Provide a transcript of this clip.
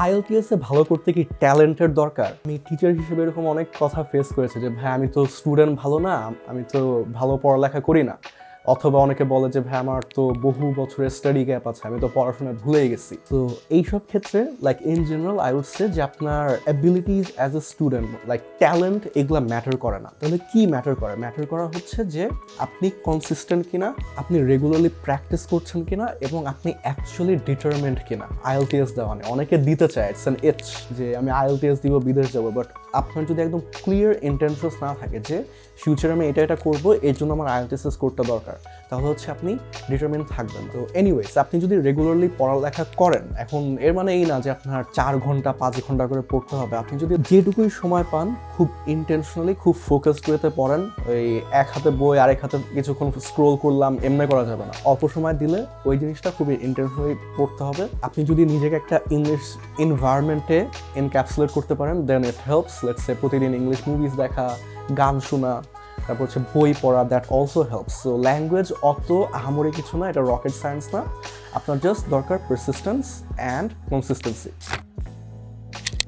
IELTS এ ভালো করতে কি ট্যালেন্টের দরকার? আমি টিচার হিসেবে এরকম অনেক কথা ফেস করেছি যে ভাই আমি তো স্টুডেন্ট ভালো না, আমি তো ভালো পড়ালেখা করি না, অথবা অনেকে বলে যে ভাই আমার তো বহু বছরের স্টাডি গ্যাপ আছে, আমি তো পড়াশোনা ভুলেই গেছি। তো এইসব ক্ষেত্রে like in general I would say যে আপনার abilities as a student like talent এগুলা ম্যাটার করে না। তাহলে কি ম্যাটার করে? ম্যাটার করা হচ্ছে যে আপনি কনসিস্টেন্ট কিনা, আপনি রেগুলারলি প্র্যাকটিস করছেন কিনা, এবং আপনি অ্যাকচুয়ালি ডিটারমেন্ট কিনা। আইএলটিএস দেওয়া নেই, অনেকে দিতে চায়, ইটস অ্যান ইচ যে আমি আইএলটিএস দিব, বিদেশ যাবো, বাট আপনার যদি একদম ক্লিয়ার ইন্টেনশনস না থাকে যে ফিউচারে আমি এটা করবো, এর জন্য আমার আইএলটিএস করতে দরকার, তাহলে হচ্ছে আপনি ডিটারমিন থাকবেন। তো এনিওয়েজ, আপনি যদি রেগুলারলি পড়ালেখা করেন, এখন এর মানে এই না যে আপনার 4 ঘন্টা 5 ঘন্টা করে পড়তে হবে। আপনি যদি যেটুকুই সময় পান খুব ইন্টেনশনালি, খুব ফোকাস করেতে পড়েন। ওই এক হাতে বই আরেক হাতে কিছুক্ষণ স্ক্রোল করলাম এমনি করা যাবে না। অল্প সময় দিলে ওই জিনিসটা খুবই ইন্টেনশনালি পড়তে হবে। আপনি যদি নিজেকে একটা ইংলিশ এনভায়রনমেন্টে এনক্যাপসুলেট করতে পারেন, দেন ইট হেল্পস। লেটস সে প্রতিদিন ইংলিশ মুভিজ দেখা, গান শোনা, তারপর হচ্ছে বই পড়া, that also helps. So language অত আহামরি কিছু না, এটা রকেট সায়েন্স না। আপনার জাস্ট দরকার পারসিস্টেন্স অ্যান্ড কনসিস্টেন্সি।